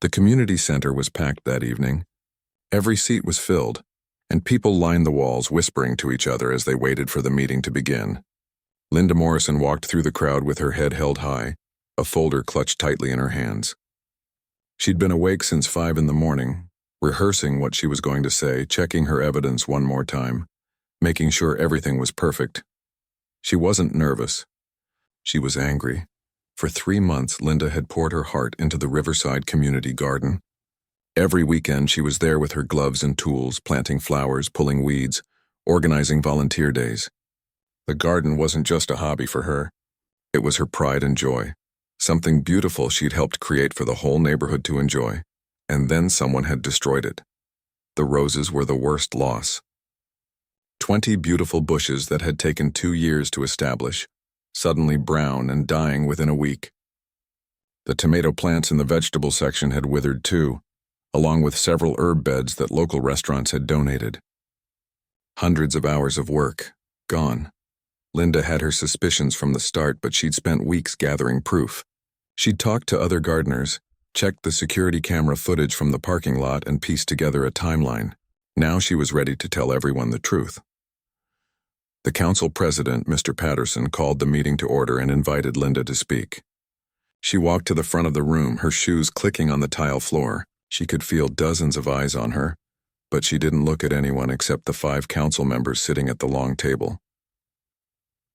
The community center was packed that evening. Every seat was filled, and people lined the walls whispering to each other as they waited for the meeting to begin. Linda Morrison walked through the crowd with her head held high, a folder clutched tightly in her hands. She'd been awake since 5 in the morning, rehearsing what she was going to say, checking her evidence one more time, making sure everything was perfect. She wasn't nervous. She was angry. For 3 months, Linda had poured her heart into the Riverside Community Garden. Every weekend, she was there with her gloves and tools, planting flowers, pulling weeds, organizing volunteer days. The garden wasn't just a hobby for her. It was her pride and joy, something beautiful she'd helped create for the whole neighborhood to enjoy. And then someone had destroyed it. The roses were the worst loss. 20 beautiful bushes that had taken 2 years to establish, suddenly brown and dying within a week. The tomato plants in the vegetable section had withered too, along with several herb beds that local restaurants had donated. Hundreds of hours of work, gone. Linda had her suspicions from the start, but she'd spent weeks gathering proof. She'd talked to other gardeners, checked the security camera footage from the parking lot, and pieced together a timeline. Now she was ready to tell everyone the truth. The council president, Mr. Patterson, called the meeting to order and invited Linda to speak. She walked to the front of the room, her shoes clicking on the tile floor. She could feel dozens of eyes on her, but she didn't look at anyone except the 5 council members sitting at the long table.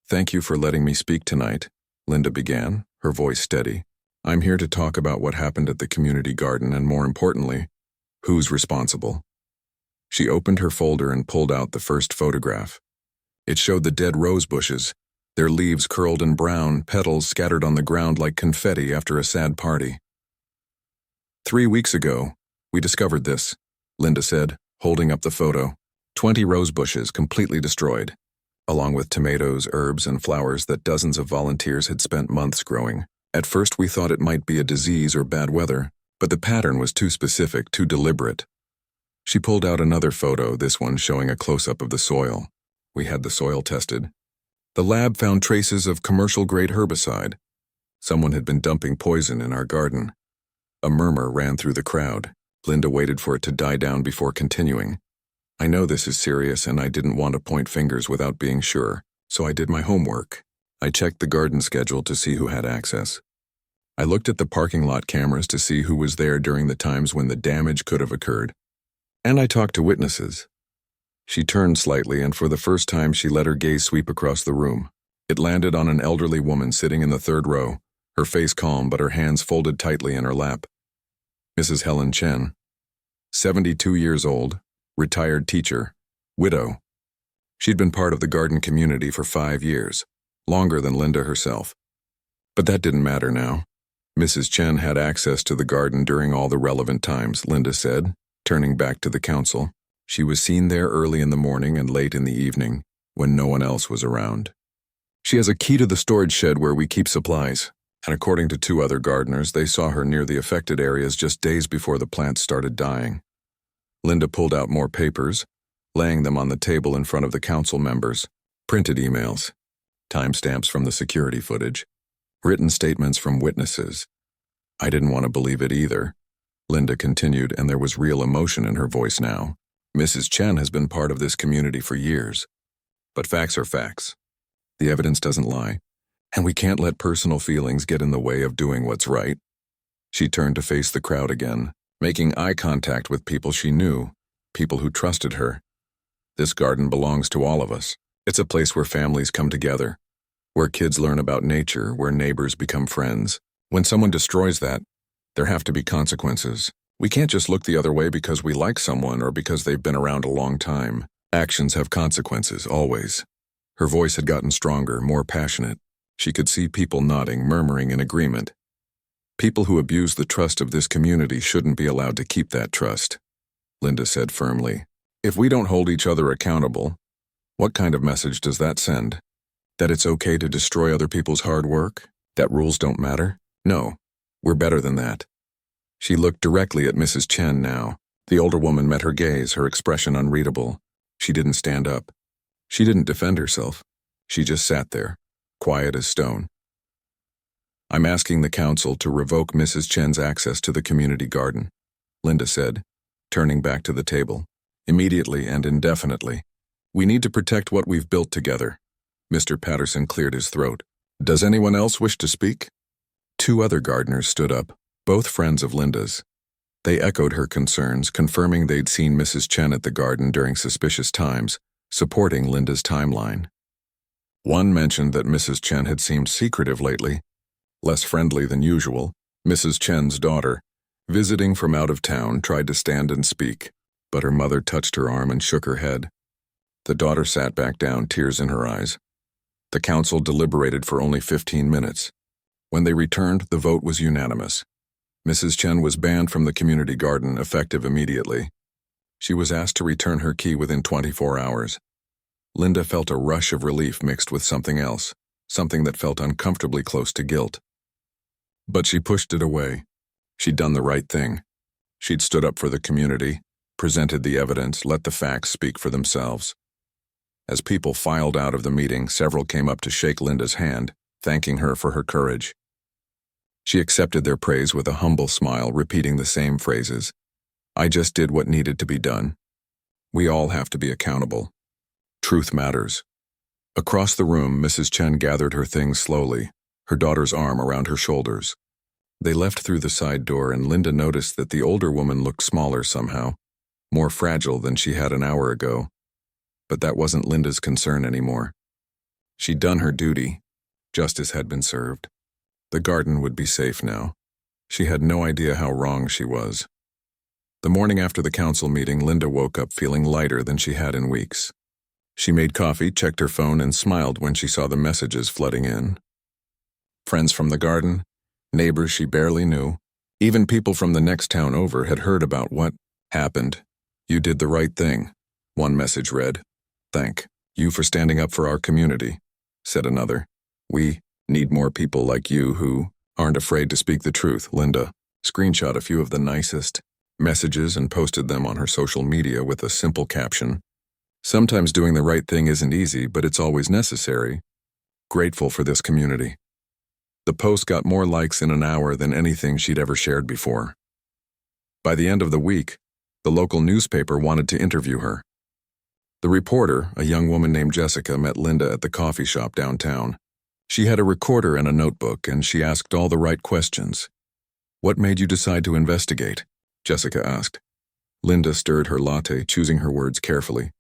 "Thank you for letting me speak tonight," Linda began, her voice steady. "I'm here to talk about what happened at the community garden and, more importantly, who's responsible." She opened her folder and pulled out the first photograph. It showed the dead rose bushes, their leaves curled and brown, petals scattered on the ground like confetti after a sad party. "3 weeks ago, we discovered this," Linda said, holding up the photo. 20 rose bushes completely destroyed, along with tomatoes, herbs, and flowers that dozens of volunteers had spent months growing. At first we thought it might be a disease or bad weather, but the pattern was too specific, too deliberate. She pulled out another photo, this one showing a close-up of the soil. We had the soil tested. The lab found traces of commercial-grade herbicide. Someone had been dumping poison in our garden. A murmur ran through the crowd. Linda waited for it to die down before continuing. "I know this is serious, and I didn't want to point fingers without being sure, so I did my homework. I checked the garden schedule to see who had access. I looked at the parking lot cameras to see who was there during the times when the damage could have occurred. And I talked to witnesses." She turned slightly, and for the first time she let her gaze sweep across the room. It landed on an elderly woman sitting in the 3rd row, her face calm but her hands folded tightly in her lap. Mrs. Helen Chen, 72 years old, retired teacher, widow. She'd been part of the garden community for 5 years, longer than Linda herself. But that didn't matter now. Mrs. Chen had access to the garden during all the relevant times, Linda said, turning back to the council. She was seen there early in the morning and late in the evening, when no one else was around. "She has a key to the storage shed where we keep supplies, and according to 2 other gardeners, they saw her near the affected areas just days before the plants started dying." Linda pulled out more papers, laying them on the table in front of the council members. Printed emails, timestamps from the security footage, written statements from witnesses. "I didn't want to believe it either," Linda continued, and there was real emotion in her voice now. "Mrs. Chen has been part of this community for years. But facts are facts. The evidence doesn't lie, and we can't let personal feelings get in the way of doing what's right." She turned to face the crowd again, making eye contact with people she knew, people who trusted her. "This garden belongs to all of us. It's a place where families come together, where kids learn about nature, where neighbors become friends. When someone destroys that, there have to be consequences. We can't just look the other way because we like someone or because they've been around a long time. Actions have consequences, always." Her voice had gotten stronger, more passionate. She could see people nodding, murmuring in agreement. "People who abuse the trust of this community shouldn't be allowed to keep that trust," Linda said firmly. "If we don't hold each other accountable, what kind of message does that send? That it's okay to destroy other people's hard work? That rules don't matter? No, we're better than that." She looked directly at Mrs. Chen now. The older woman met her gaze, her expression unreadable. She didn't stand up. She didn't defend herself. She just sat there, quiet as stone. I'm asking the council to revoke Mrs. Chen's access to the community garden, Linda said, turning back to the table. Immediately and indefinitely. We need to protect what we've built together. Mr. Patterson cleared his throat. Does anyone else wish to speak? Two other gardeners stood up, both friends of Linda's. They echoed her concerns, confirming they'd seen Mrs. Chen at the garden during suspicious times, supporting Linda's timeline. One mentioned that Mrs. Chen had seemed secretive lately, less friendly than usual. Mrs. Chen's daughter, visiting from out of town, tried to stand and speak, but her mother touched her arm and shook her head. The daughter sat back down, tears in her eyes. The council deliberated for only 15 minutes. When they returned, the vote was unanimous. Mrs. Chen was banned from the community garden, effective immediately. She was asked to return her key within 24 hours. Linda felt a rush of relief mixed with something else, something that felt uncomfortably close to guilt. But she pushed it away. She'd done the right thing. She'd stood up for the community, presented the evidence, let the facts speak for themselves. As people filed out of the meeting, several came up to shake Linda's hand, thanking her for her courage. She accepted their praise with a humble smile, repeating the same phrases. I just did what needed to be done. We all have to be accountable. Truth matters. Across the room, Mrs. Chen gathered her things slowly, her daughter's arm around her shoulders. They left through the side door, and Linda noticed that the older woman looked smaller somehow, more fragile than she had an hour ago. But that wasn't Linda's concern anymore. She'd done her duty. Justice had been served. The garden would be safe now. She had no idea how wrong she was. The morning after the council meeting, Linda woke up feeling lighter than she had in weeks. She made coffee, checked her phone, and smiled when she saw the messages flooding in. Friends from the garden, neighbors she barely knew, even people from the next town over had heard about what happened. You did the right thing, one message read. Thank you for standing up for our community, said another. We need more people like you who aren't afraid to speak the truth. Linda screenshot a few of the nicest messages and posted them on her social media with a simple caption. Sometimes doing the right thing isn't easy, but it's always necessary. Grateful for this community. The post got more likes in an hour than anything she'd ever shared before. By the end of the week, the local newspaper wanted to interview her. The reporter, a young woman named Jessica, met Linda at the coffee shop downtown. She had a recorder and a notebook, and she asked all the right questions. What made you decide to investigate? Jessica asked. Linda stirred her latte, choosing her words carefully.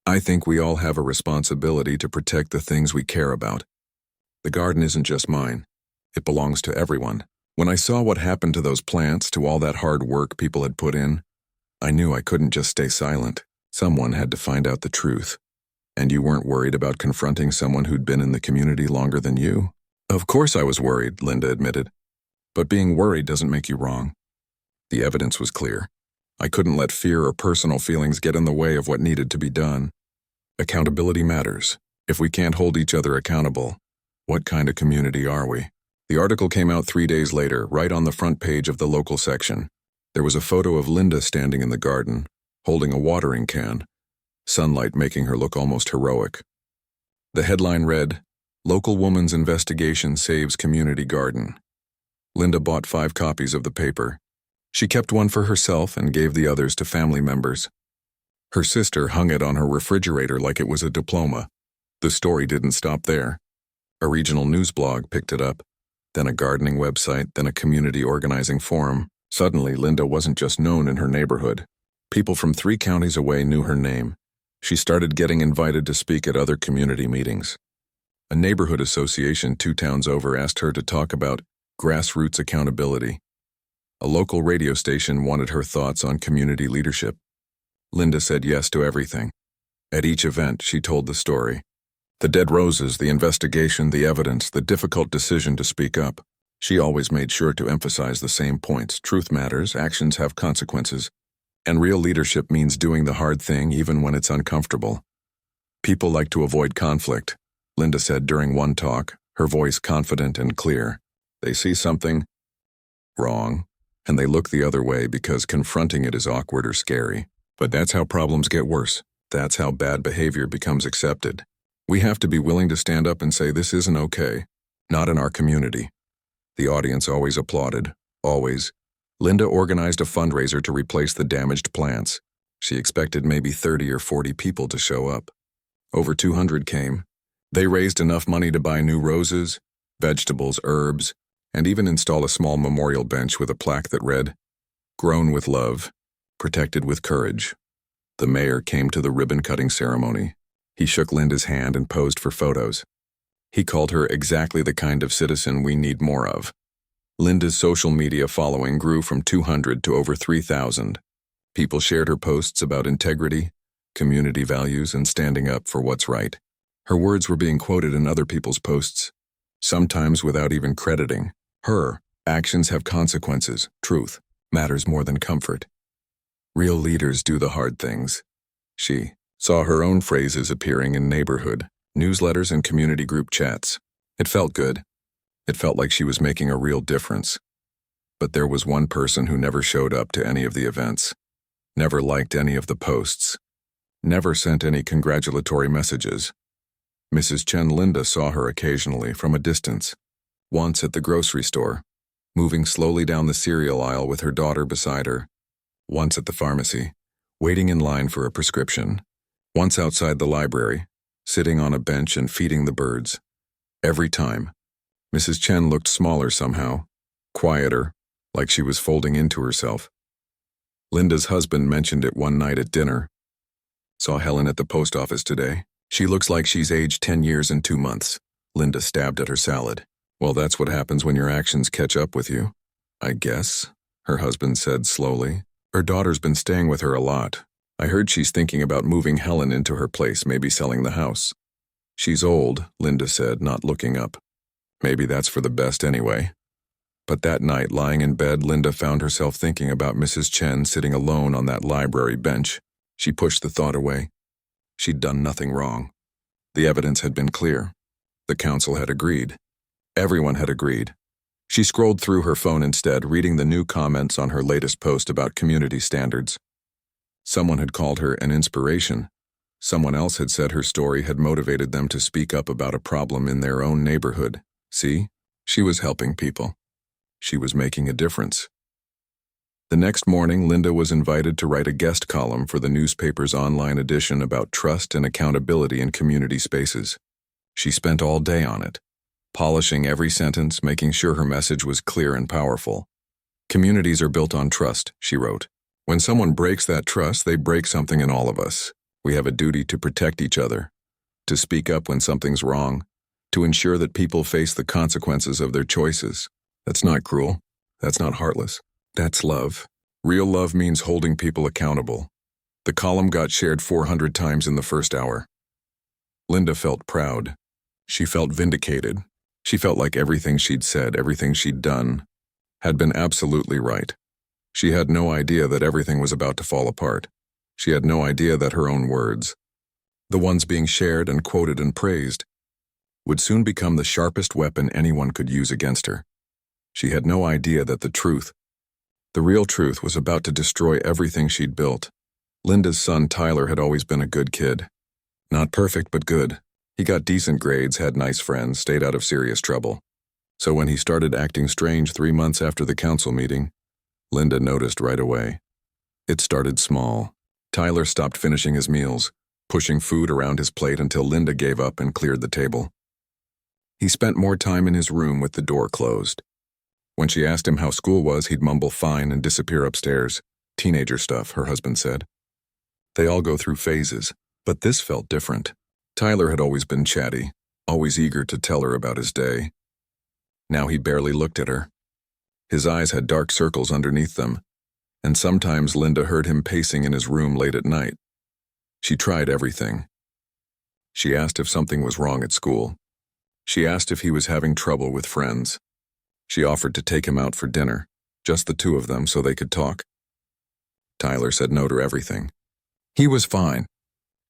I think we all have a responsibility to protect the things we care about. The garden isn't just mine. It belongs to everyone. When I saw what happened to those plants, to all that hard work people had put in, I knew I couldn't just stay silent. Someone had to find out the truth. And you weren't worried about confronting someone who'd been in the community longer than you? Of course I was worried, Linda admitted. But being worried doesn't make you wrong. The evidence was clear. I couldn't let fear or personal feelings get in the way of what needed to be done. Accountability matters. If we can't hold each other accountable, what kind of community are we? The article came out 3 days later, right on the front page of the local section. There was a photo of Linda standing in the garden, holding a watering can, sunlight making her look almost heroic. The headline read, Local Woman's Investigation Saves Community Garden. Linda bought 5 copies of the paper. She kept one for herself and gave the others to family members. Her sister hung it on her refrigerator like it was a diploma. The story didn't stop there. A regional news blog picked it up, then a gardening website, then a community organizing forum. Suddenly, Linda wasn't just known in her neighborhood. People from 3 counties away knew her name. She started getting invited to speak at other community meetings. A neighborhood association 2 towns over asked her to talk about grassroots accountability. A local radio station wanted her thoughts on community leadership. Linda said yes to everything. At each event, she told the story. The dead roses, the investigation, the evidence, the difficult decision to speak up. She always made sure to emphasize the same points. Truth matters, actions have consequences, and real leadership means doing the hard thing even when it's uncomfortable. People like to avoid conflict, Linda said during one talk, her voice confident and clear. They see something wrong, and they look the other way because confronting it is awkward or scary. But that's how problems get worse. That's how bad behavior becomes accepted. We have to be willing to stand up and say this isn't okay, not in our community. The audience always applauded, always. Linda organized a fundraiser to replace the damaged plants. She expected maybe 30 or 40 people to show up. Over 200 came. They raised enough money to buy new roses, vegetables, herbs, and even install a small memorial bench with a plaque that read, "Grown with love, protected with courage." The mayor came to the ribbon-cutting ceremony. He shook Linda's hand and posed for photos. He called her exactly the kind of citizen we need more of. Linda's social media following grew from 200 to over 3,000. People shared her posts about integrity, community values, and standing up for what's right. Her words were being quoted in other people's posts, sometimes without even crediting her. Actions have consequences. Truth matters more than comfort. Real leaders do the hard things. She saw her own phrases appearing in neighborhood newsletters and community group chats. It felt good. It felt like she was making a real difference. But there was one person who never showed up to any of the events, never liked any of the posts, never sent any congratulatory messages. Mrs. Chen. Linda saw her occasionally from a distance, once at the grocery store, moving slowly down the cereal aisle with her daughter beside her, once at the pharmacy, waiting in line for a prescription, once outside the library, sitting on a bench and feeding the birds. Every time, Mrs. Chen looked smaller somehow, quieter, like she was folding into herself. Linda's husband mentioned it one night at dinner. Saw Helen at the post office today. She looks like she's aged 10 years and 2 months. Linda stabbed at her salad. Well, that's what happens when your actions catch up with you, I guess, her husband said slowly. Her daughter's been staying with her a lot. I heard she's thinking about moving Helen into her place, maybe selling the house. She's old, Linda said, not looking up. Maybe that's for the best anyway. But that night, lying in bed, Linda found herself thinking about Mrs. Chen sitting alone on that library bench. She pushed the thought away. She'd done nothing wrong. The evidence had been clear. The council had agreed. Everyone had agreed. She scrolled through her phone instead, reading the new comments on her latest post about community standards. Someone had called her an inspiration. Someone else had said her story had motivated them to speak up about a problem in their own neighborhood. See, she was helping people. She was making a difference. The next morning, Linda was invited to write a guest column for the newspaper's online edition about trust and accountability in community spaces. She spent all day on it, polishing every sentence, making sure her message was clear and powerful. Communities are built on trust, she wrote. When someone breaks that trust, they break something in all of us. We have a duty to protect each other, to speak up when something's wrong, to ensure that people face the consequences of their choices. That's not cruel. That's not heartless. That's love. Real love means holding people accountable. The column got shared 400 times in the first hour. Linda felt proud. She felt vindicated. She felt like everything she'd said, everything she'd done, had been absolutely right. She had no idea that everything was about to fall apart. She had no idea that her own words, the ones being shared and quoted and praised, would soon become the sharpest weapon anyone could use against her. She had no idea that the real truth, was about to destroy everything she'd built. Linda's son Tyler had always been a good kid. Not perfect, but good. He got decent grades, had nice friends, stayed out of serious trouble. So when he started acting strange 3 months after the council meeting, Linda noticed right away. It started small. Tyler stopped finishing his meals, pushing food around his plate until Linda gave up and cleared the table. He spent more time in his room with the door closed. When she asked him how school was, he'd mumble fine and disappear upstairs. Teenager stuff, her husband said. They all go through phases, but this felt different. Tyler had always been chatty, always eager to tell her about his day. Now he barely looked at her. His eyes had dark circles underneath them, and sometimes Linda heard him pacing in his room late at night. She tried everything. She asked if something was wrong at school. She asked if he was having trouble with friends. She offered to take him out for dinner, just the two of them so they could talk. Tyler said no to everything. He was fine.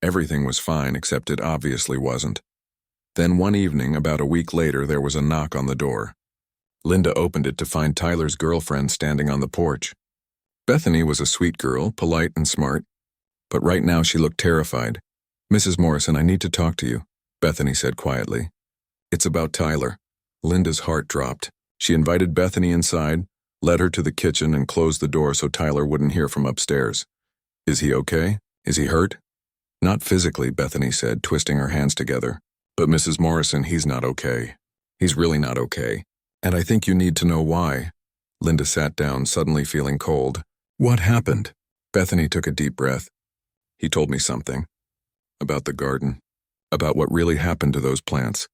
Everything was fine, except it obviously wasn't. Then one evening, about a week later, there was a knock on the door. Linda opened it to find Tyler's girlfriend standing on the porch. Bethany was a sweet girl, polite and smart, but right now she looked terrified. "Mrs. Morrison, I need to talk to you," Bethany said quietly. "It's about Tyler." Linda's heart dropped. She invited Bethany inside, led her to the kitchen, and closed the door so Tyler wouldn't hear from upstairs. Is he okay? Is he hurt? Not physically, Bethany said, twisting her hands together. But Mrs. Morrison, he's not okay. He's really not okay. And I think you need to know why. Linda sat down, suddenly feeling cold. What happened? Bethany took a deep breath. He told me something. About the garden. About what really happened to those plants.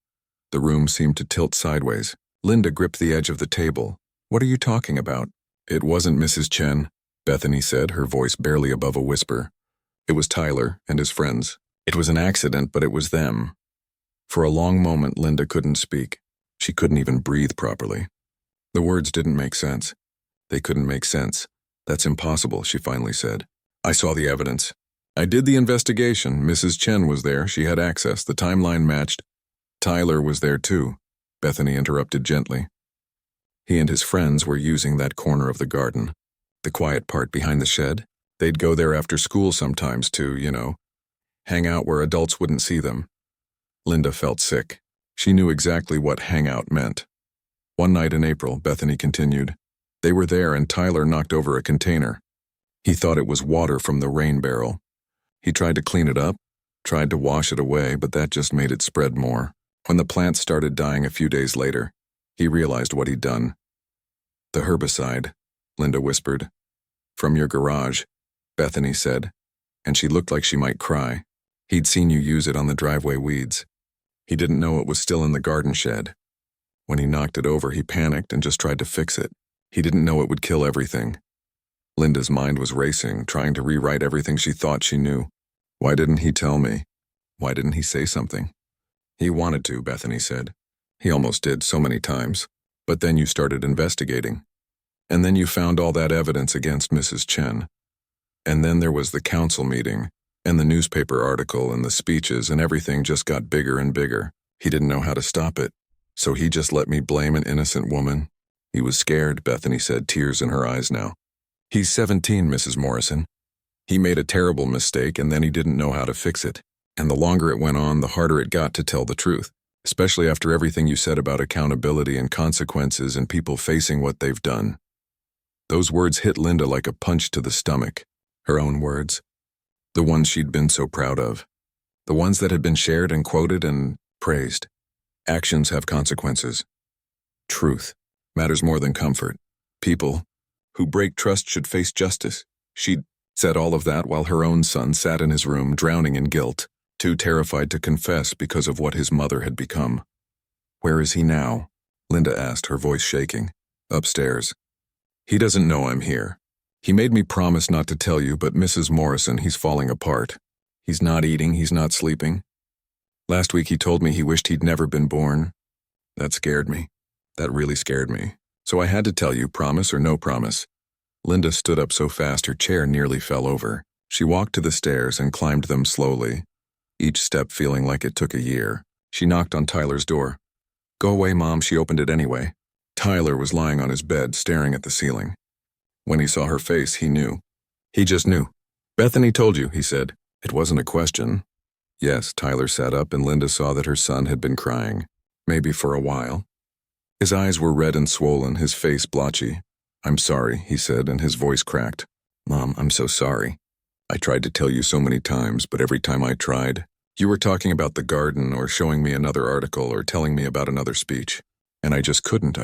The room seemed to tilt sideways. Linda gripped the edge of the table. What are you talking about? It wasn't Mrs. Chen, Bethany said, her voice barely above a whisper. It was Tyler and his friends. It was an accident, but it was them. For a long moment, Linda couldn't speak. She couldn't even breathe properly. The words didn't make sense. They couldn't make sense. That's impossible, she finally said. I saw the evidence. I did the investigation. Mrs. Chen was there. She had access. The timeline matched. Tyler was there too, Bethany interrupted gently. He and his friends were using that corner of the garden, the quiet part behind the shed. They'd go there after school sometimes to, hang out where adults wouldn't see them. Linda felt sick. She knew exactly what hang out meant. One night in April, Bethany continued, they were there and Tyler knocked over a container. He thought it was water from the rain barrel. He tried to clean it up, tried to wash it away, but that just made it spread more. When the plants started dying a few days later, he realized what he'd done. The herbicide, Linda whispered. From your garage, Bethany said, and she looked like she might cry. He'd seen you use it on the driveway weeds. He didn't know it was still in the garden shed. When he knocked it over, he panicked and just tried to fix it. He didn't know it would kill everything. Linda's mind was racing, trying to rewrite everything she thought she knew. Why didn't he tell me? Why didn't he say something? He wanted to, Bethany said. He almost did so many times. But then you started investigating. And then you found all that evidence against Mrs. Chen. And then there was the council meeting, and the newspaper article, and the speeches, and everything just got bigger and bigger. He didn't know how to stop it. So he just let me blame an innocent woman. He was scared, Bethany said, tears in her eyes now. He's 17, Mrs. Morrison. He made a terrible mistake, and then he didn't know how to fix it. And the longer it went on, the harder it got to tell the truth, especially after everything you said about accountability and consequences and people facing what they've done. Those words hit Linda like a punch to the stomach. Her own words. The ones she'd been so proud of. The ones that had been shared and quoted and praised. Actions have consequences. Truth matters more than comfort. People who break trust should face justice. She'd said all of that while her own son sat in his room drowning in guilt, too terrified to confess because of what his mother had become. Where is he now? Linda asked, her voice shaking. Upstairs. He doesn't know I'm here. He made me promise not to tell you, but Mrs. Morrison, he's falling apart. He's not eating, he's not sleeping. Last week he told me he wished he'd never been born. That scared me. That really scared me. So I had to tell you, promise or no promise. Linda stood up so fast her chair nearly fell over. She walked to the stairs and climbed them slowly, each step feeling like it took a year. She knocked on Tyler's door. Go away, Mom, she opened it anyway. Tyler was lying on his bed, staring at the ceiling. When he saw her face, he knew. He just knew. Bethany told you, he said. It wasn't a question. Yes, Tyler sat up and Linda saw that her son had been crying. Maybe for a while. His eyes were red and swollen, his face blotchy. I'm sorry, he said, and his voice cracked. Mom, I'm so sorry. I tried to tell you so many times, but every time I tried, you were talking about the garden or showing me another article or telling me about another speech. And I just couldn't.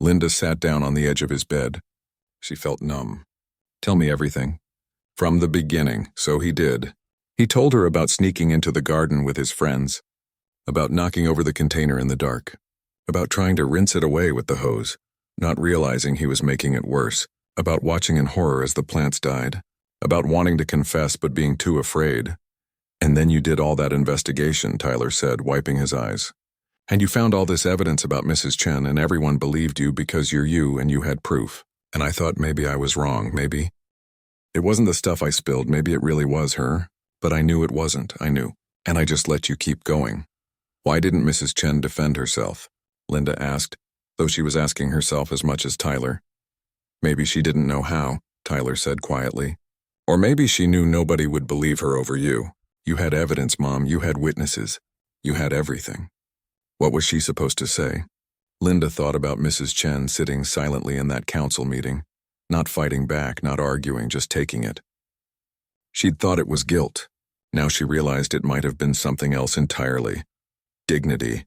Linda sat down on the edge of his bed. She felt numb. Tell me everything. From the beginning, so he did. He told her about sneaking into the garden with his friends, about knocking over the container in the dark, about trying to rinse it away with the hose, not realizing he was making it worse, about watching in horror as the plants died, about wanting to confess but being too afraid. And then you did all that investigation, Tyler said, wiping his eyes. And you found all this evidence about Mrs. Chen, and everyone believed you because you're you and you had proof. And I thought maybe I was wrong, maybe. It wasn't the stuff I spilled, maybe it really was her. But I knew it wasn't, I knew. And I just let you keep going. Why didn't Mrs. Chen defend herself? Linda asked, though she was asking herself as much as Tyler. Maybe she didn't know how, Tyler said quietly. Or maybe she knew nobody would believe her over you. You had evidence, Mom, you had witnesses. You had everything. What was she supposed to say? Linda thought about Mrs. Chen sitting silently in that council meeting, not fighting back, not arguing, just taking it. She'd thought it was guilt. Now she realized it might have been something else entirely. Dignity.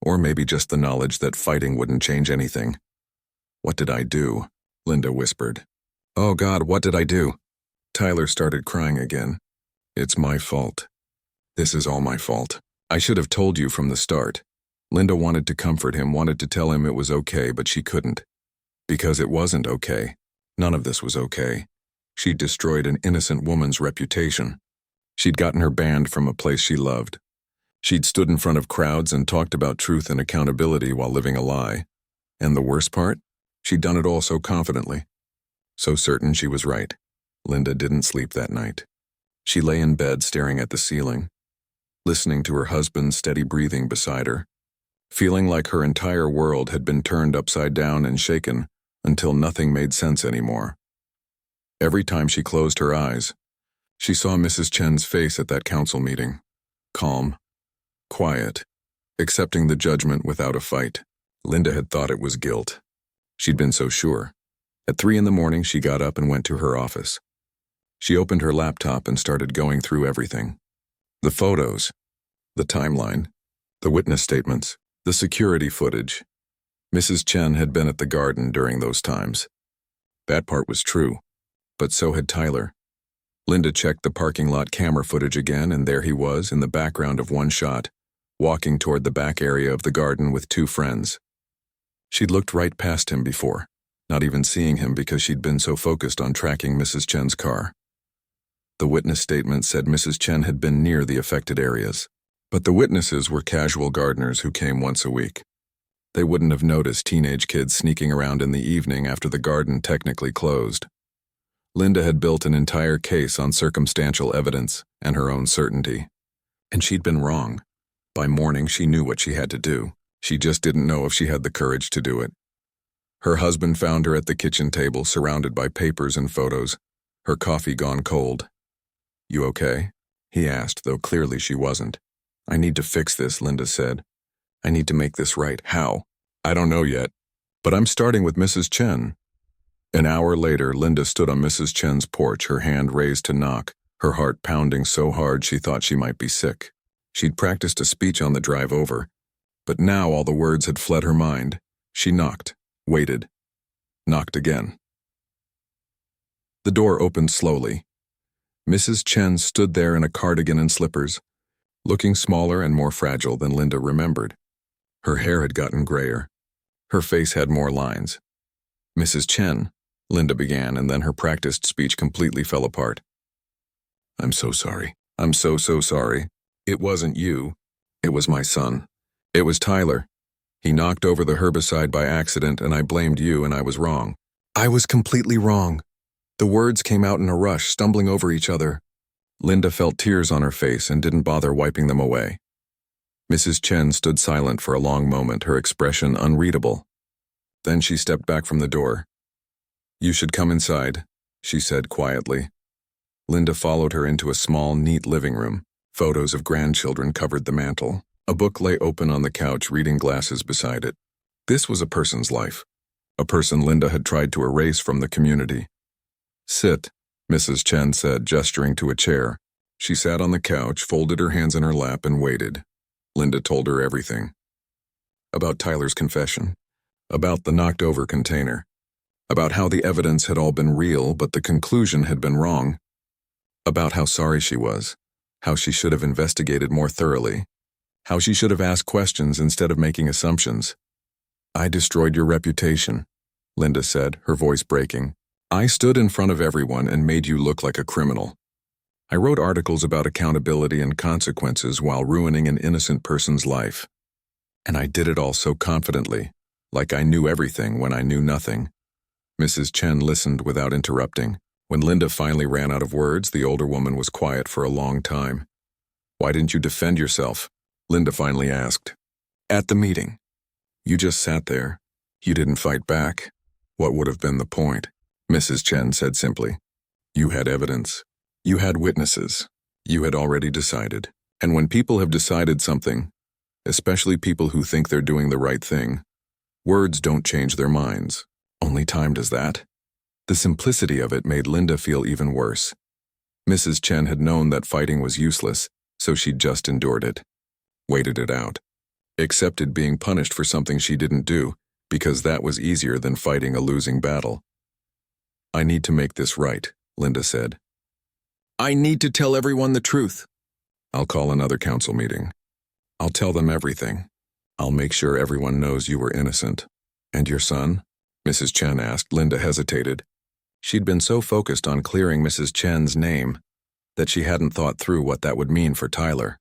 Or maybe just the knowledge that fighting wouldn't change anything. "What did I do?" Linda whispered. "Oh God, what did I do?" Tyler started crying again. "It's my fault. This is all my fault. I should have told you from the start." Linda wanted to comfort him, wanted to tell him it was okay, but she couldn't. Because it wasn't okay. None of this was okay. She'd destroyed an innocent woman's reputation. She'd gotten her banned from a place she loved. She'd stood in front of crowds and talked about truth and accountability while living a lie. And the worst part? She'd done it all so confidently. So certain she was right. Linda didn't sleep that night. She lay in bed staring at the ceiling, listening to her husband's steady breathing beside her, feeling like her entire world had been turned upside down and shaken until nothing made sense anymore. Every time she closed her eyes, she saw Mrs. Chen's face at that council meeting. Calm, quiet, accepting the judgment without a fight. Linda had thought it was guilt. She'd been so sure. At 3 a.m, she got up and went to her office. She opened her laptop and started going through everything. The photos, the timeline, the witness statements, the security footage. Mrs. Chen had been at the garden during those times. That part was true, but so had Tyler. Linda checked the parking lot camera footage again, and there he was in the background of one shot, walking toward the back area of the garden with 2 friends. She'd looked right past him before, not even seeing him because she'd been so focused on tracking Mrs. Chen's car. The witness statement said Mrs. Chen had been near the affected areas, but the witnesses were casual gardeners who came once a week. They wouldn't have noticed teenage kids sneaking around in the evening after the garden technically closed. Linda had built an entire case on circumstantial evidence and her own certainty. And she'd been wrong. By morning, she knew what she had to do. She just didn't know if she had the courage to do it. Her husband found her at the kitchen table, surrounded by papers and photos, her coffee gone cold. "You okay?" he asked, though clearly she wasn't. "I need to fix this," Linda said. "I need to make this right. How?" "I don't know yet, but I'm starting with Mrs. Chen." An hour later, Linda stood on Mrs. Chen's porch, her hand raised to knock, her heart pounding so hard she thought she might be sick. She'd practiced a speech on the drive over, but now all the words had fled her mind. She knocked, waited, knocked again. The door opened slowly. Mrs. Chen stood there in a cardigan and slippers, looking smaller and more fragile than Linda remembered. Her hair had gotten grayer. Her face had more lines. "Mrs. Chen," Linda began, and then her practiced speech completely fell apart. "I'm so sorry. I'm so sorry. It wasn't you. It was my son. It was Tyler. He knocked over the herbicide by accident, and I blamed you, and I was wrong. I was completely wrong." The words came out in a rush, stumbling over each other. Linda felt tears on her face and didn't bother wiping them away. Mrs. Chen stood silent for a long moment, her expression unreadable. Then she stepped back from the door. "You should come inside," she said quietly. Linda followed her into a small, neat living room. Photos of grandchildren covered the mantel. A book lay open on the couch, reading glasses beside it. This was a person's life, a person Linda had tried to erase from the community. "Sit," Mrs. Chen said, gesturing to a chair. She sat on the couch, folded her hands in her lap, and waited. Linda told her everything. About Tyler's confession, about the knocked-over container, about how the evidence had all been real but the conclusion had been wrong, about how sorry she was, how she should have investigated more thoroughly, how she should have asked questions instead of making assumptions. "I destroyed your reputation," Linda said, her voice breaking. "I stood in front of everyone and made you look like a criminal. I wrote articles about accountability and consequences while ruining an innocent person's life. And I did it all so confidently, like I knew everything when I knew nothing." Mrs. Chen listened without interrupting. When Linda finally ran out of words, the older woman was quiet for a long time. "Why didn't you defend yourself?" Linda finally asked. "At the meeting. You just sat there. You didn't fight back. What would have been the point?" Mrs. Chen said simply. "You had evidence. You had witnesses. You had already decided. And when people have decided something, especially people who think they're doing the right thing, Words don't change their minds. Only time does that. The simplicity of it made Linda feel even worse. Mrs. Chen had known that fighting was useless, so she'd just endured it. Waited it out. Accepted being punished for something she didn't do, because that was easier than fighting a losing battle. "I need to make this right," Linda said. "I need to tell everyone the truth." "I'll call another council meeting. I'll tell them everything. I'll make sure everyone knows you were innocent." "And your son?" Mrs. Chen asked. Linda hesitated. She'd been so focused on clearing Mrs. Chen's name that she hadn't thought through what that would mean for Tyler.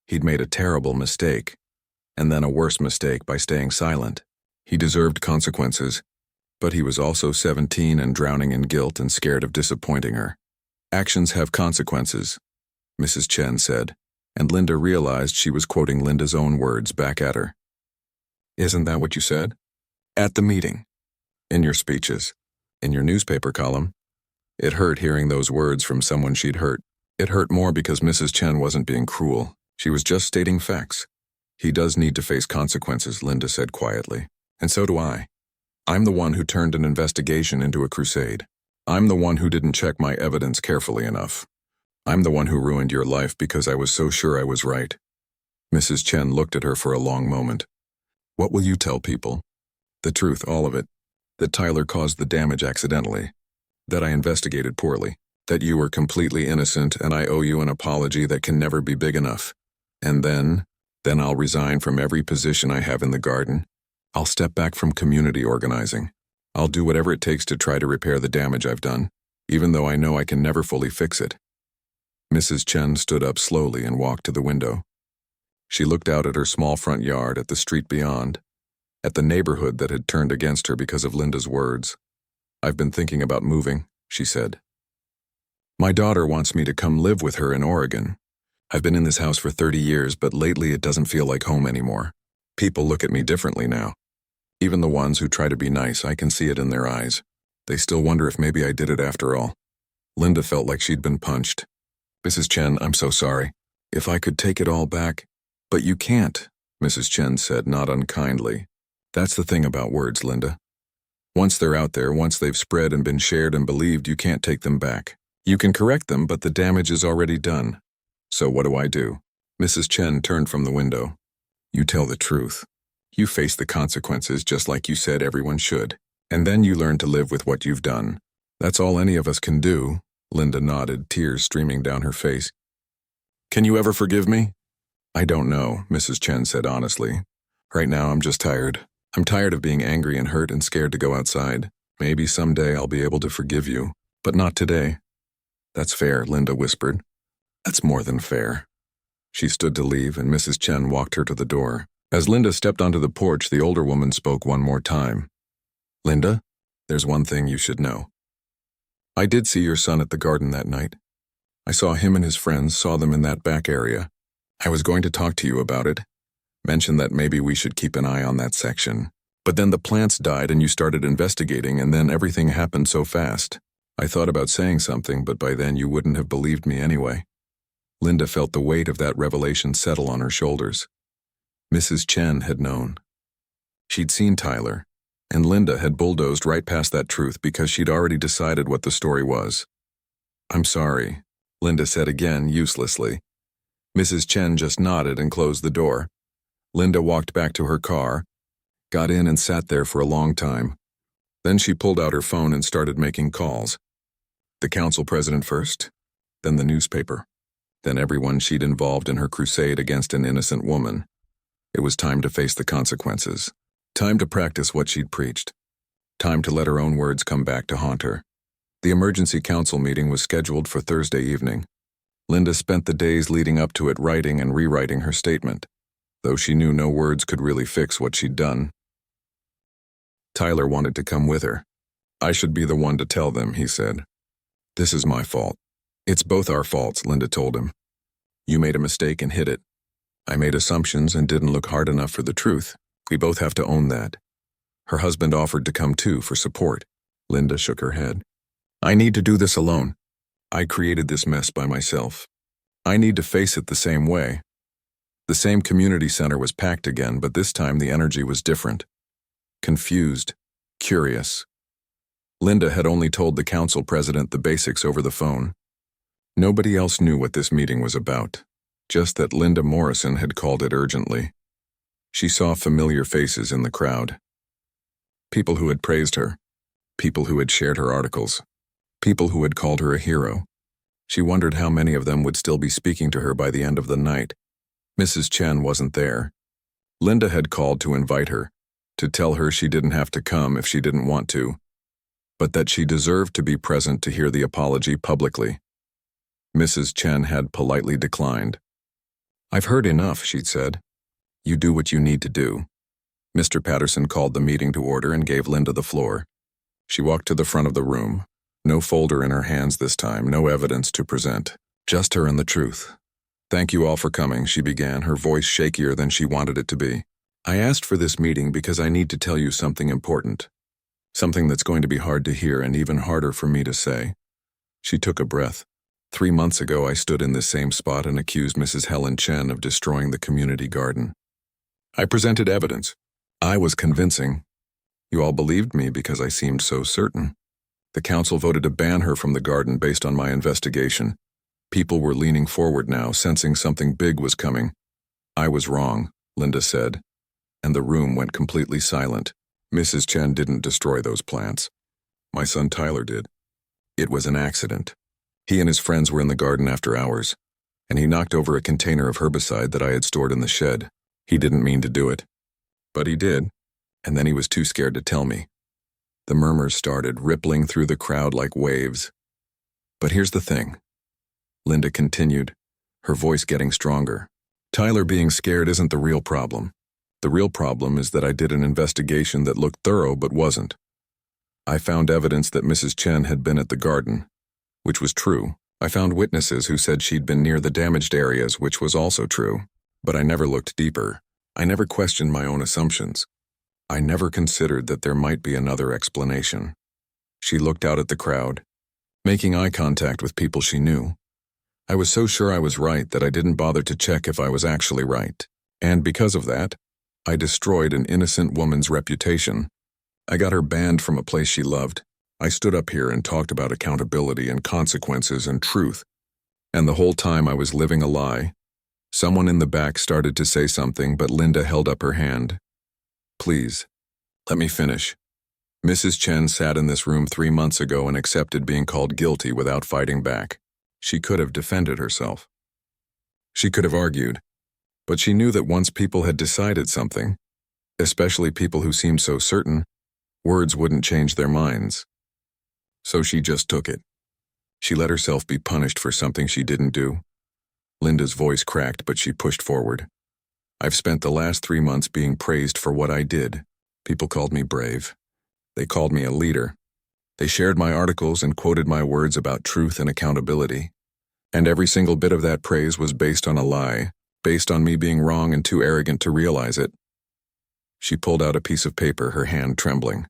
He'd made a terrible mistake, and then a worse mistake by staying silent. He deserved consequences, but he was also 17 and drowning in guilt and scared of disappointing her. "Actions have consequences," Mrs. Chen said, and Linda realized she was quoting Linda's own words back at her. "Isn't that what you said?" "At the meeting. In your speeches. In your newspaper column." It hurt hearing those words from someone she'd hurt. It hurt more because Mrs. Chen wasn't being cruel. She was just stating facts. "He does need to face consequences," Linda said quietly. "And so do I. I'm the one who turned an investigation into a crusade. I'm the one who didn't check my evidence carefully enough. I'm the one who ruined your life because I was so sure I was right." Mrs. Chen looked at her for a long moment. "What will you tell people?" "The truth, all of it. That Tyler caused the damage accidentally. That I investigated poorly. That you were completely innocent and I owe you an apology that can never be big enough. And then I'll resign from every position I have in the garden. I'll step back from community organizing. I'll do whatever it takes to try to repair the damage I've done, even though I know I can never fully fix it." Mrs. Chen stood up slowly and walked to the window. She looked out at her small front yard, at the street beyond, at the neighborhood that had turned against her because of Linda's words. "I've been thinking about moving," she said. "My daughter wants me to come live with her in Oregon. I've been in this house for 30 years, but lately it doesn't feel like home anymore. People look at me differently now. Even the ones who try to be nice, I can see it in their eyes. They still wonder if maybe I did it after all." Linda felt like she'd been punched. "Mrs. Chen, I'm so sorry. If I could take it all back." "But you can't," Mrs. Chen said, not unkindly. "That's the thing about words, Linda. Once they're out there, once they've spread and been shared and believed, you can't take them back. You can correct them, but the damage is already done. So what do I do?" Mrs. Chen turned from the window. "You tell the truth. You face the consequences just like you said everyone should. And then you learn to live with what you've done. That's all any of us can do." Linda nodded, tears streaming down her face. "Can you ever forgive me?" "I don't know," Mrs. Chen said honestly. "Right now I'm just tired. I'm tired of being angry and hurt and scared to go outside. Maybe someday I'll be able to forgive you, but not today." "That's fair," Linda whispered. "That's more than fair." She stood to leave, and Mrs. Chen walked her to the door. As Linda stepped onto the porch, the older woman spoke one more time. "Linda, there's one thing you should know. I did see your son at the garden that night. I saw him and his friends, saw them in that back area. I was going to talk to you about it, mention that maybe we should keep an eye on that section. But then the plants died and you started investigating, and then everything happened so fast. I thought about saying something, but by then you wouldn't have believed me anyway." Linda felt the weight of that revelation settle on her shoulders. Mrs. Chen had known. She'd seen Tyler, and Linda had bulldozed right past that truth because she'd already decided what the story was. "I'm sorry," Linda said again, uselessly. Mrs. Chen just nodded and closed the door. Linda walked back to her car, got in and sat there for a long time. Then she pulled out her phone and started making calls. The council president first, then the newspaper, then everyone she'd involved in her crusade against an innocent woman. It was time to face the consequences. Time to practice what she'd preached. Time to let her own words come back to haunt her. The emergency council meeting was scheduled for Thursday evening. Linda spent the days leading up to it writing and rewriting her statement, though she knew no words could really fix what she'd done. Tyler wanted to come with her. "I should be the one to tell them," he said. "This is my fault." "It's both our faults," Linda told him. "You made a mistake and hid it. I made assumptions and didn't look hard enough for the truth. We both have to own that." Her husband offered to come too for support. Linda shook her head. "I need to do this alone. I created this mess by myself. I need to face it the same way." The same community center was packed again, but this time the energy was different. confused, curious. Linda had only told the council president the basics over the phone. Nobody else knew what this meeting was about, just that Linda Morrison had called it urgently. She saw familiar faces in the crowd. People who had praised her, people who had shared her articles, people who had called her a hero. She wondered how many of them would still be speaking to her by the end of the night. Mrs. Chen wasn't there. Linda had called to invite her, to tell her she didn't have to come if she didn't want to, but that she deserved to be present to hear the apology publicly. Mrs. Chen had politely declined. "I've heard enough," she'd said. "You do what you need to do." Mr. Patterson called the meeting to order and gave Linda the floor. She walked to the front of the room, no folder in her hands this time, no evidence to present, just her and the truth. "Thank you all for coming," she began, her voice shakier than she wanted it to be. "I asked for this meeting because I need to tell you something important. Something that's going to be hard to hear and even harder for me to say." She took a breath. 3 months ago, I stood in this same spot and accused Mrs. Helen Chen of destroying the community garden. I presented evidence. I was convincing. You all believed me because I seemed so certain. The council voted to ban her from the garden based on my investigation. People were leaning forward now, sensing something big was coming. "I was wrong," Linda said, and the room went completely silent. "Mrs. Chen didn't destroy those plants. My son Tyler did. It was an accident. He and his friends were in the garden after hours, and he knocked over a container of herbicide that I had stored in the shed. He didn't mean to do it, but he did, and then he was too scared to tell me." The murmurs started, rippling through the crowd like waves. "But here's the thing," Linda continued, her voice getting stronger. "Tyler being scared isn't the real problem. The real problem is that I did an investigation that looked thorough but wasn't. I found evidence that Mrs. Chen had been at the garden, which was true. I found witnesses who said she'd been near the damaged areas, which was also true. But I never looked deeper. I never questioned my own assumptions. I never considered that there might be another explanation." She looked out at the crowd, making eye contact with people she knew. "I was so sure I was right that I didn't bother to check if I was actually right. And because of that, I destroyed an innocent woman's reputation. I got her banned from a place she loved. I stood up here and talked about accountability and consequences and truth. And the whole time I was living a lie." Someone in the back started to say something, but Linda held up her hand. "Please, let me finish. Mrs. Chen sat in this room 3 months ago and accepted being called guilty without fighting back. She could have defended herself. She could have argued. But she knew that once people had decided something, especially people who seemed so certain, words wouldn't change their minds. So she just took it. She let herself be punished for something she didn't do." Linda's voice cracked, but she pushed forward. "I've spent the last 3 months being praised for what I did. People called me brave. They called me a leader. They shared my articles and quoted my words about truth and accountability. And every single bit of that praise was based on a lie, based on me being wrong and too arrogant to realize it." She pulled out a piece of paper, her hand trembling.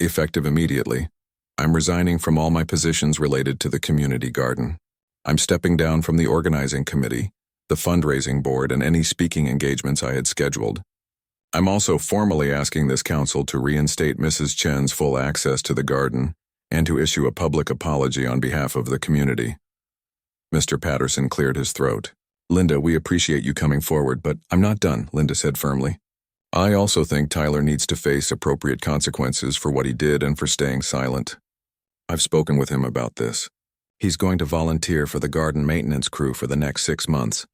"Effective immediately. I'm resigning from all my positions related to the community garden. I'm stepping down from the organizing committee, the fundraising board, and any speaking engagements I had scheduled. I'm also formally asking this council to reinstate Mrs. Chen's full access to the garden and to issue a public apology on behalf of the community." Mr. Patterson cleared his throat. "Linda, we appreciate you coming forward, but I'm not done," Linda said firmly. "I also think Tyler needs to face appropriate consequences for what he did and for staying silent. I've spoken with him about this. He's going to volunteer for the garden maintenance crew for the next 6 months,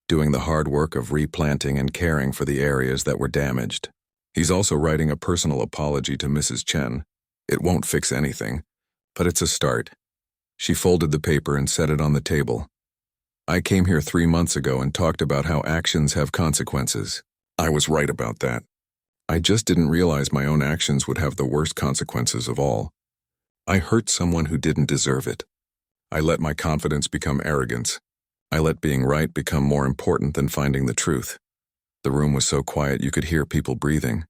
doing the hard work of replanting and caring for the areas that were damaged. He's also writing a personal apology to Mrs. Chen. It won't fix anything, but it's a start." She folded the paper and set it on the table. "I came here 3 months ago and talked about how actions have consequences. I was right about that. I just didn't realize my own actions would have the worst consequences of all. I hurt someone who didn't deserve it. I let my confidence become arrogance. I let being right become more important than finding the truth." The room was so quiet you could hear people breathing.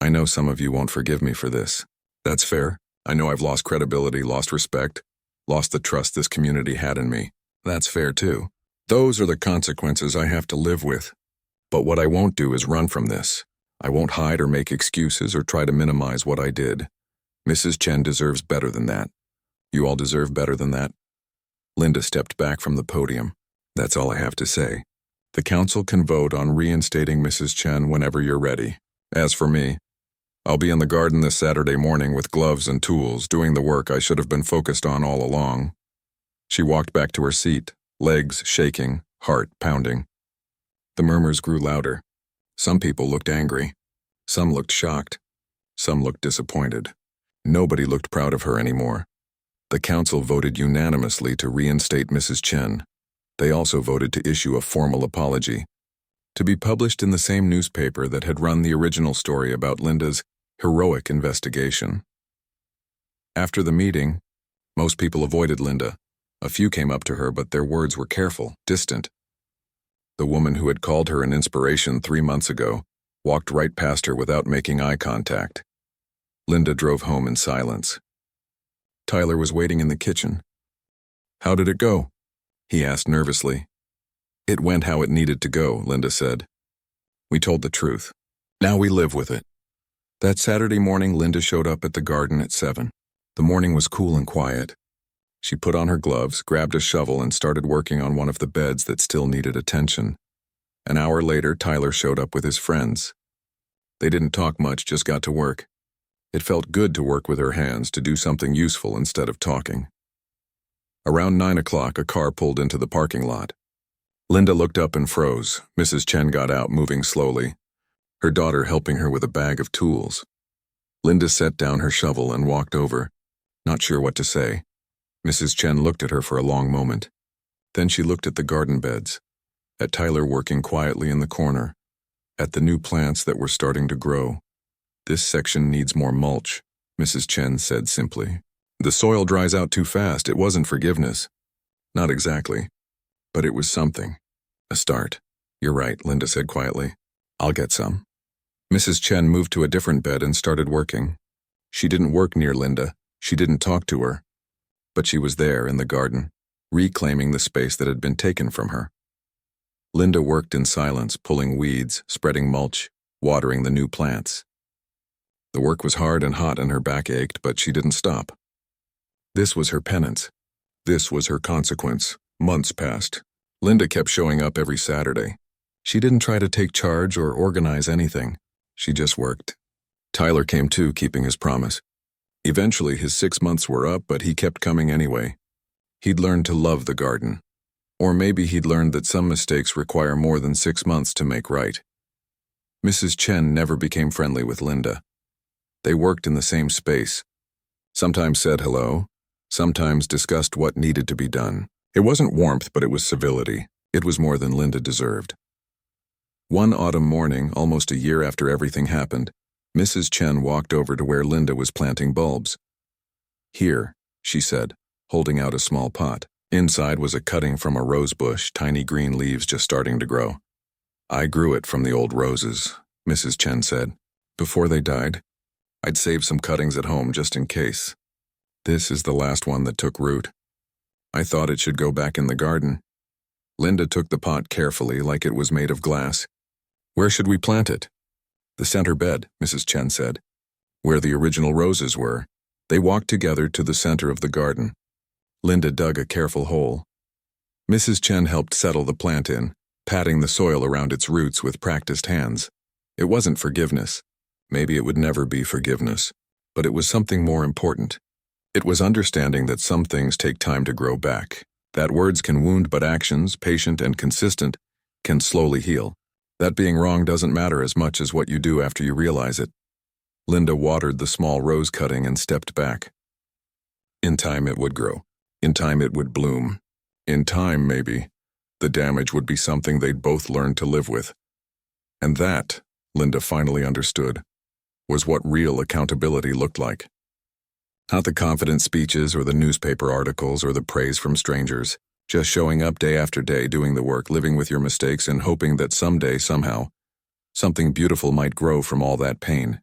"I know some of you won't forgive me for this. That's fair. I know I've lost credibility, lost respect, lost the trust this community had in me. That's fair too. Those are the consequences I have to live with. But what I won't do is run from this. I won't hide or make excuses or try to minimize what I did. Mrs. Chen deserves better than that. You all deserve better than that. Linda stepped back from the podium. That's all I have to say. The council can vote on reinstating Mrs. Chen whenever you're ready. As for me, I'll be in the garden this Saturday morning with gloves and tools, doing the work I should have been focused on all along. She walked back to her seat, legs shaking, heart pounding. The murmurs grew louder. Some people looked angry. Some looked shocked. Some looked disappointed. Nobody looked proud of her anymore. The council voted unanimously to reinstate Mrs. Chen. They also voted to issue a formal apology, to be published in the same newspaper that had run the original story about Linda's heroic investigation. After the meeting, most people avoided Linda. A few came up to her, but their words were careful, distant. The woman who had called her an inspiration 3 months ago walked right past her without making eye contact. Linda drove home in silence. Tyler was waiting in the kitchen. "How did it go?" he asked nervously. "It went how it needed to go," Linda said. "We told the truth. Now we live with it." That Saturday morning, Linda showed up at the garden at 7. The morning was cool and quiet. She put on her gloves, grabbed a shovel, and started working on one of the beds that still needed attention. An hour later, Tyler showed up with his friends. They didn't talk much, just got to work. It felt good to work with her hands, to do something useful instead of talking. Around 9 o'clock, a car pulled into the parking lot. Linda looked up and froze. Mrs. Chen got out, moving slowly, her daughter helping her with a bag of tools. Linda set down her shovel and walked over, not sure what to say. Mrs. Chen looked at her for a long moment. Then she looked at the garden beds, at Tyler working quietly in the corner, at the new plants that were starting to grow. "This section needs more mulch," Mrs. Chen said simply. "The soil dries out too fast." It wasn't forgiveness. Not exactly. But it was something. A start. "You're right," Linda said quietly. "I'll get some." Mrs. Chen moved to a different bed and started working. She didn't work near Linda. She didn't talk to her. But she was there in the garden, reclaiming the space that had been taken from her. Linda worked in silence, pulling weeds, spreading mulch, watering the new plants. The work was hard and hot and her back ached, but she didn't stop. This was her penance. This was her consequence. Months passed. Linda kept showing up every Saturday. She didn't try to take charge or organize anything. She just worked. Tyler came too, keeping his promise. Eventually, his 6 months were up, but he kept coming anyway. He'd learned to love the garden. Or maybe he'd learned that some mistakes require more than 6 months to make right. Mrs. Chen never became friendly with Linda. They worked in the same space. Sometimes said hello, sometimes discussed what needed to be done. It wasn't warmth, but it was civility. It was more than Linda deserved. One autumn morning, almost a year after everything happened, Mrs. Chen walked over to where Linda was planting bulbs. "Here," she said, holding out a small pot. Inside was a cutting from a rose bush, tiny green leaves just starting to grow. "I grew it from the old roses," Mrs. Chen said. "Before they died, I'd saved some cuttings at home just in case. This is the last one that took root. I thought it should go back in the garden." Linda took the pot carefully, like it was made of glass. "Where should we plant it?" "The center bed," Mrs. Chen said. "Where the original roses were." They walked together to the center of the garden. Linda dug a careful hole. Mrs. Chen helped settle the plant in, patting the soil around its roots with practiced hands. It wasn't forgiveness. Maybe it would never be forgiveness. But it was something more important. It was understanding that some things take time to grow back. That words can wound, but actions, patient and consistent, can slowly heal. That being wrong doesn't matter as much as what you do after you realize it. Linda watered the small rose cutting and stepped back. In time it would grow. In time it would bloom. In time, maybe, the damage would be something they'd both learn to live with. And that, Linda finally understood, was what real accountability looked like. Not the confident speeches or the newspaper articles or the praise from strangers, just showing up day after day, doing the work, living with your mistakes and hoping that someday, somehow, something beautiful might grow from all that pain.